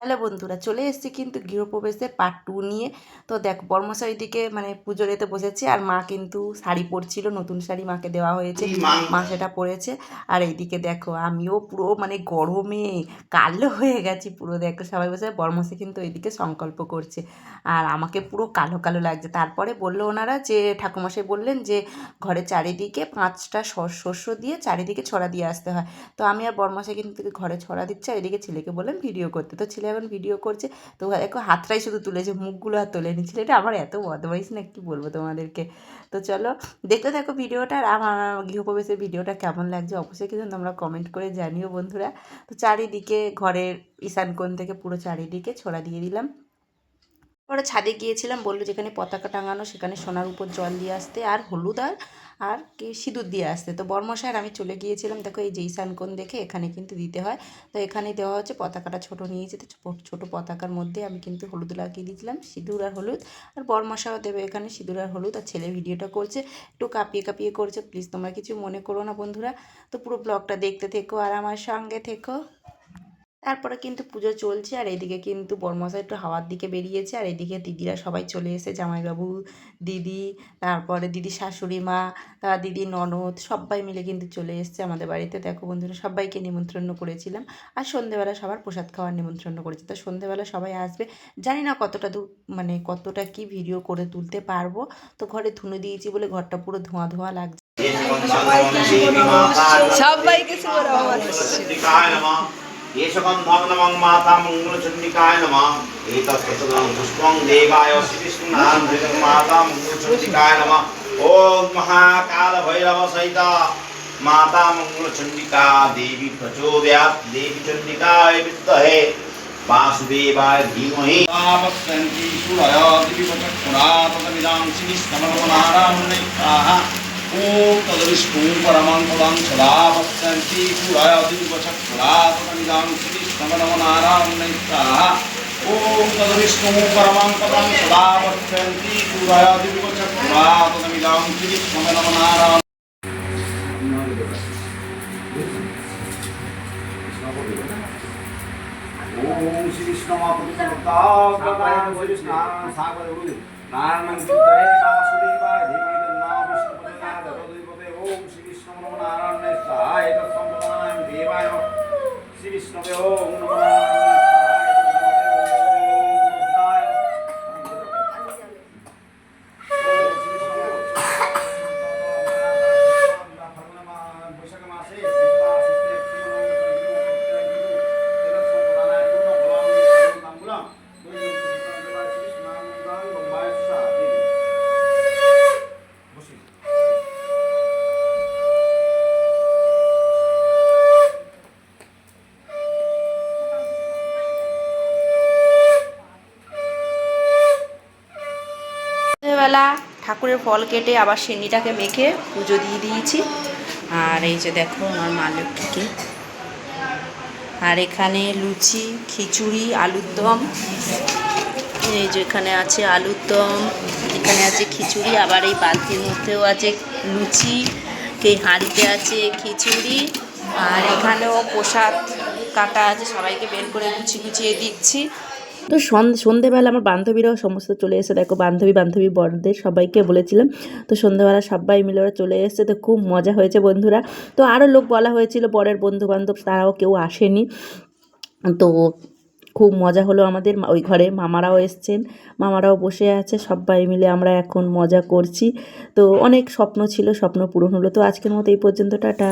Hello বন্ধুরা, চলে এসেছি কিন্তু গৃহপ্রবেশের পার্ট 2 নিয়ে। তো দেখো বর্মশাই দিকে মানে পুজোর এতে বসেছে, আর মা কিন্তু শাড়ি পরছিল, নতুন শাড়ি মাকে দেওয়া হয়েছে, মা সেটা পরেছে। আর এইদিকে দেখো আমিও পুরো মানে গরমে কালো হয়ে গেছি পুরো। দেখো সবাই বসে, বর্মশাই কিন্তু এইদিকে সংকল্প করছে আর আমাকে পুরো কালো কালো লাগছে। তারপরে বললো ওনারা যে ঠাকুমশাই বললেন যে ঘরে চারিদিকে 5টা শস্য দিয়ে চারিদিকে ছড়া দিয়ে আসতে হয়। তো আমি আর বর্মশাই কিন্তু ঘরে ছড়া দিচ্ছে, আর এদিকে ছেলেকে বললেন ভিডিও করতে। তো ছেলে এখন ভিডিও করছে। তো দেখো হাতটাই শুধু তুলেছে, মুখগুলো আর তোলেনি। ছেলেটা আমার এত বদমাইশ না, কি বলবো তোমাদেরকে। তো চলো দেখতে থাকো ভিডিওটা, আর আমার গৃহপ্রবেশের ভিডিওটা কেমন লাগছে অবশ্যই কিন্তু তোমরা কমেন্ট করে জানিও বন্ধুরা। তো চারিদিকে ঘরের ঈশান কোণ থেকে পুরো চারিদিকে ছড়া দিয়ে দিলাম। পরে ছাদে গিয়েছিলাম, বললো যেখানে পতাকা টাঙানো সেখানে সোনার উপর জল দিয়ে আসতে, আর হলুদ আর কি সিঁদুর দিয়ে আসতে। তো বর্মশাই আর আমি চলে গিয়েছিলাম। দেখো এই যে ঈশান কোণ দেখে এখানে কিন্তু দিতে হয়। তো এখানে দেওয়া হচ্ছে, পতাকাটা ছোট নিয়েছি, তো ছোটো পতাকার মধ্যে আমি কিন্তু হলুদ লাগিয়ে দিয়েছিলাম, সিঁদুর আর হলুদ। আর বর্মশাইও দেবে এখানে সিঁদুর আর হলুদ। আর ছেলে ভিডিওটা করছে, একটু কাঁপিয়ে কাঁপিয়ে করছে, প্লিজ তোমরা কিছু মনে করো না বন্ধুরা। তো পুরো ব্লগটা দেখতে থেকো আর আমার সঙ্গে থেকো। তারপরে কিন্তু পুজো চলছে, আর এদিকে কিন্তু বরমশাই একটু হাওয়ার দিকে বেরিয়েছে, আর এদিকে দিদিরা সবাই চলে এসে, জামাইবাবু, দিদি, তারপরে দিদি শাশুড়ি মা, তার দিদি ননদ সবাই মিলে কিন্তু চলে এসছে আমাদের বাড়িতে। দেখো বন্ধুরা সবাইকে নিমন্ত্রণ করেছিলাম, আর সন্ধেবেলা সবার প্রসাদ খাওয়ার নিমন্ত্রণ করেছি। তো সন্ধেবেলা সবাই আসবে, জানি না কতটা দূর মানে কতটা কি ভিডিও করে তুলতে পারবো। তো ঘরে ধুনো দিয়েছি বলে ঘরটা পুরো ধোঁয়া ধোঁয়া লাগছে। সবাইকে শুভ নববর্ষ। येषकं भग्नमं माता मङ्गलचण्डिकाय नमः एतत्सदं पुष्पं देवाय श्रीकृष्णां माता मङ्गलचण्डिकाय नमः ॐ महाकालभैरवसहिता माता मङ्गलचण्डिका देवी प्रचोदयात् देवी चण्डिकाय विद्महे वासुदेवाय धीमहि तापस्यन्ति सूरय दिविवचक्षुरातमिदां श्रीष्णमनमनारायणैः ॐ तदविष्णु परमं पदं सदा पश्यन्ति सूरय दिविवचक्षुरातमिदां श्रीष्णमनमनारायणैः ॐ तदविष्णु परमं पदं सदा पश्यन्ति सूरय दिविवचक्षुरातमिदां श्रीष्णमनमनारायणैः। ओम श्री कृष्ण महाप्रभुताय श्रीकृष्ण सागर नारायण चित्तये वासुदेवाय धीमहि तन्नो विष्णुपदनाथ प्रचोदयात् ओम श्री कृष्ण नमो नारायणाय सहाय तत्संप्रदानाय देवाय श्री कृष्ण ओम नमो नारायणाय বেলা ঠাকুরের ফল কেটে আবার সিন্নিটাকে মেখে পুজো দিয়ে দিয়েছি। আর এই যে দেখো আমার মা লক্ষ্মীকে, আর এখানে লুচি, খিচুড়ি, আলুর দম, এই যে এখানে আছে আলুর দম, এখানে আছে খিচুড়ি, আবার এই বালতির মধ্যেও আছে লুচি, এই হাঁড়িতে আছে খিচুড়ি, আর এখানেও প্রসাদ কাটা আছে, সবাইকে বের করে গুছিয়ে দিচ্ছি। তো সন্ধেবেলা আমার বান্ধবীরাও সমস্ত চলে এসে, দেখো বান্ধবী বরদের সবাইকে বলেছিলাম। তো সন্ধেবেলা সবাই মিলে ওরা চলে এসেছে, তো খুব মজা হয়েছে বন্ধুরা। তো আরও লোক বলা হয়েছিল, বরের বন্ধুবান্ধব, তারাও কেউ আসেনি। তো খুব মজা হলো আমাদের। ওই ঘরে মামারাও এসছেন, মামারাও বসে আছে, সবাই মিলে আমরা এখন মজা করছি। তো অনেক স্বপ্ন ছিল, স্বপ্ন পূরণ হলো। তো আজকের মতো এই পর্যন্ত, টাটা।